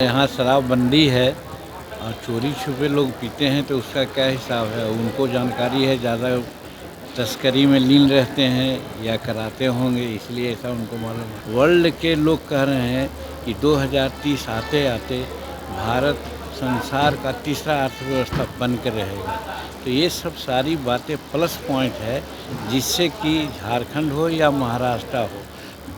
यहाँ शराबबंदी है और चोरी छुपे लोग पीते हैं तो उसका क्या हिसाब है, उनको जानकारी है, ज़्यादा तस्करी में लीन रहते हैं या कराते होंगे, इसलिए ऐसा उनको मालूम है। वर्ल्ड के लोग कह रहे हैं कि 2030 आते आते भारत संसार का तीसरा अर्थव्यवस्था बन कर रहेगा। तो ये सब सारी बातें प्लस पॉइंट है, जिससे कि झारखंड हो या महाराष्ट्र हो,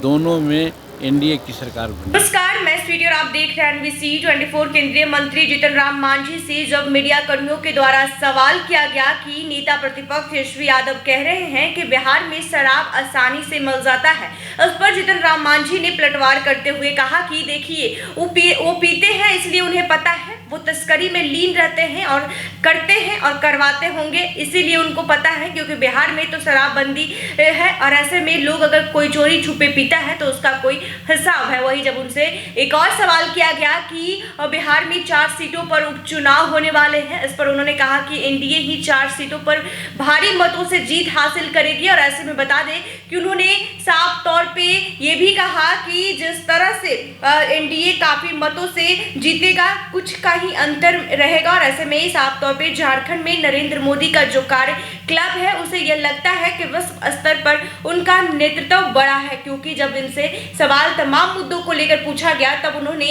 दोनों में एनडीए की सरकार बनी। नमस्कार, मैं स्वीटी और आप देख रहे हैं एनवीसी 24। केंद्रीय मंत्री जीतन राम मांझी से जब मीडिया कर्मियों के द्वारा सवाल किया गया कि नेता प्रतिपक्ष तेजस्वी यादव कह रहे हैं कि बिहार में शराब आसानी से मिल जाता है, उस पर जीतन राम मांझी ने पलटवार करते हुए कहा कि देखिए वो पीते हैं इसलिए उन्हें पता है, वो तस्करी में लीन रहते हैं और करते हैं और करवाते होंगे, इसीलिए उनको पता है, क्योंकि बिहार में तो शराबबंदी है और ऐसे में लोग अगर कोई चोरी छुपे पीता है तो उसका कोई हिसाब है। वही जब उनसे एक और सवाल किया गया कि बिहार में 4 सीटों पर उपचुनाव होने वाले हैं, इस पर उन्होंने कहा कि एनडीए ही 4 सीटों पर भारी मतों से जीत हासिल करेगी। और ऐसे में बता दें कि उन्होंने साफ तौर पे ये भी कहा कि जिस तरह से एनडीए काफी मतों से जीतेगा, कुछ का ही अंतर रहेगा। और ऐसे में साफ तौर पे झारखंड में नरेंद्र मोदी का जो कार्य क्लब है, उसे यह लगता है कि विश्व स्तर पर उनका नेतृत्व बड़ा है, क्योंकि जब इनसे सवाल तमाम मुद्दों को लेकर पूछा गया तब उन्होंने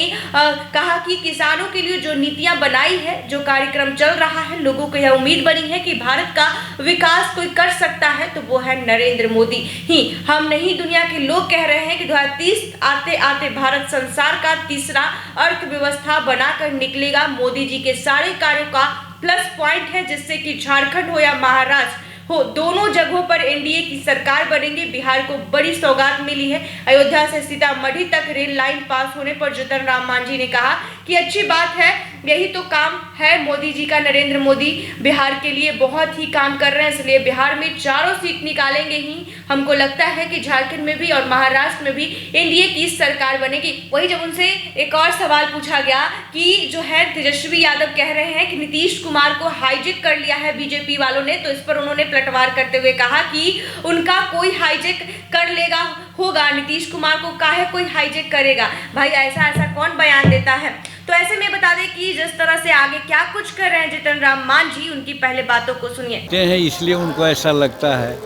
कहा कि किसानों के लिए जो नीतियां बनाई है, जो कार्यक्रम चल रहा है, लोगों को यह उम्मीद बनी है कि भारत का विकास कोई कर सकता है तो वो है नरेंद्र मोदी ही। हम नहीं, दुनिया के लोग कह रहे हैं कि 2030 आते आते भारत संसार का तीसरा अर्थव्यवस्था बनाकर निकलेगा। मोदी जी के सारे कार्यों का प्लस पॉइंट है, जिससे कि झारखंड हो या महाराष्ट्र हो, दोनों जगहों पर एनडीए की सरकार बनेगी। बिहार को बड़ी सौगात मिली है। अयोध्या से सीतामढ़ी तक रेल लाइन पास होने पर जीतन राम मांझी ने कहा कि अच्छी बात है, यही तो काम है मोदी जी का। नरेंद्र मोदी बिहार के लिए बहुत ही काम कर रहे हैं, इसलिए बिहार में 4 सीट निकालेंगे ही। हमको लगता है कि झारखंड में भी और महाराष्ट्र में भी एनडीए की सरकार बनेगी। वही जब उनसे एक और सवाल पूछा गया कि जो है तेजस्वी यादव कह रहे हैं कि नीतीश कुमार को हाईजैक कर लिया है बीजेपी वालों ने, तो इस पर उन्होंने पलटवार करते हुए कहा कि उनका कोई हाईजैक कर लेगा होगा, नीतीश कुमार को काहे कोई हाईजैक करेगा। भाई ऐसा कौन बयान देता है। तो ऐसे में बता दें कि जिस तरह से आगे क्या कुछ कर रहे हैं जीतन राम मांझी, उनकी पहले बातों को सुनिए। इसलिए उनको ऐसा लगता है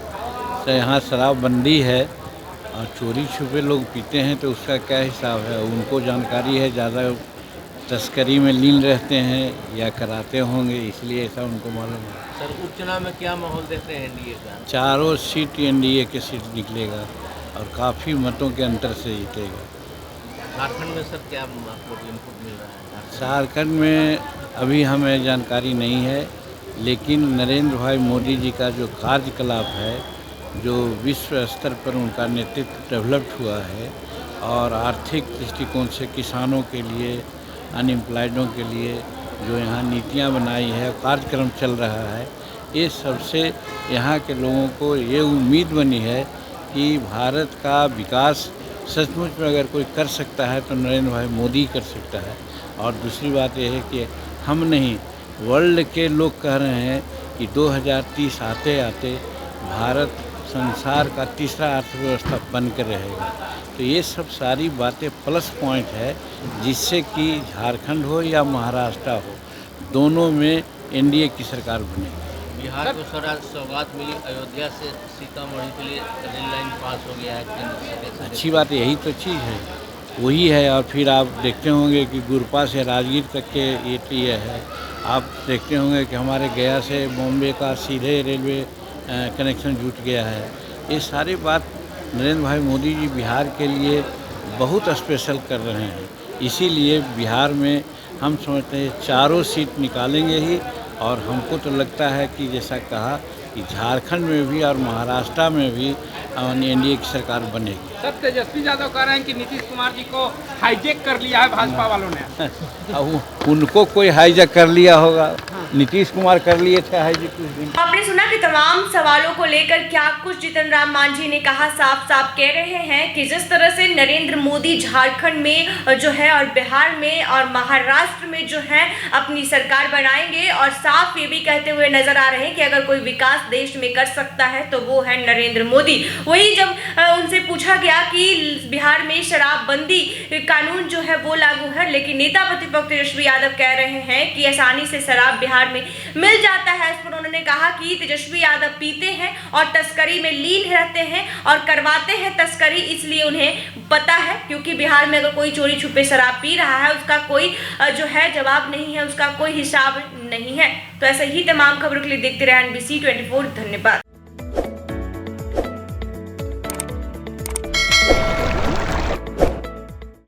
तो यहाँ शराबबंदी है और चोरी छुपे लोग पीते हैं तो उसका क्या हिसाब है, उनको जानकारी है, ज़्यादा तस्करी में लीन रहते हैं या कराते होंगे, इसलिए ऐसा उनको मालूम है। सर, उपचुनाव में क्या माहौल देखते हैं एनडीए का? 4 सीट एनडीए के सीट निकलेगा और काफ़ी मतों के अंतर से जीतेगा। झारखंड में सर क्या आपको इनपुट मिल रहा है? झारखंड में अभी हमें जानकारी नहीं है, लेकिन नरेंद्र भाई मोदी जी का जो कार्यकलाप है, जो विश्व स्तर पर उनका नेतृत्व डेवलप्ड हुआ है और आर्थिक दृष्टिकोण से किसानों के लिए, अनएम्प्लॉयडों के लिए जो यहाँ नीतियाँ बनाई है, कार्यक्रम चल रहा है, ये सबसे यहाँ के लोगों को ये उम्मीद बनी है कि भारत का विकास सचमुच में अगर कोई कर सकता है तो नरेंद्र भाई मोदी कर सकता है। और दूसरी बात यह है कि हम नहीं, वर्ल्ड के लोग कह रहे हैं कि 2030 आते आते भारत संसार का तीसरा अर्थव्यवस्था बन कर रहेगा। तो ये सब सारी बातें प्लस पॉइंट है, जिससे कि झारखंड हो या महाराष्ट्र हो, दोनों में एनडीए की सरकार बनेगी। बिहार को सौगात मिली, अयोध्या से सीतामढ़ी के लिए रेल लाइन पास हो गया है केंद्र से। अच्छी बात, यही तो चीज़ है, वही है। और फिर आप देखते होंगे कि गुरपा से राजगीर तक के ये है। आप देखते होंगे कि हमारे गया से बॉम्बे का सीधे रेलवे कनेक्शन जुट गया है। ये सारी बात नरेंद्र भाई मोदी जी बिहार के लिए बहुत स्पेशल कर रहे हैं, इसीलिए बिहार में हम समझते हैं 4 सीट निकालेंगे ही। और हमको तो लगता है कि जैसा कहा कि झारखंड में भी और महाराष्ट्र में भी एनडीए की सरकार बनेगी। सर, तेजस्वी यादव कह रहे हैं कि नीतीश कुमार जी को हाईजैक कर लिया है भाजपा वालों ने। उनको कोई हाईजैक कर लिया होगा, नीतीश कुमार कर लिए थे हाई जी कुछ दिन। आपने सुना कि तमाम सवालों को लेकर क्या कुछ जीतन राम मांझी ने कहा। साफ साफ कह रहे हैं कि जिस तरह से नरेंद्र मोदी झारखंड में जो है और बिहार में और महाराष्ट्र में जो है अपनी सरकार बनाएंगे, और साफ ये भी कहते हुए नजर आ रहे हैं कि अगर कोई विकास देश में कर सकता है तो वो है नरेंद्र मोदी। वही जब उनसे पूछा गया कि बिहार में शराबबंदी कानून जो है वो लागू है, लेकिन नेता प्रतिपक्ष तेजस्वी यादव कह रहे हैं कि आसानी से शराब बिहार में मिल जाता है। इस पर उन्होंने कहा कि तेजस्वी यादव पीते हैं और तस्करी में लीन रहते हैं और करवाते हैं तस्करी, इसलिए उन्हें पता है, क्योंकि बिहार में अगर कोई चोरी छुपे शराब पी रहा है उसका कोई जो है जवाब नहीं है, उसका कोई हिसाब नहीं है। तो ऐसे ही तमाम खबरों के लिए देखते रहे NBC 24। धन्यवाद।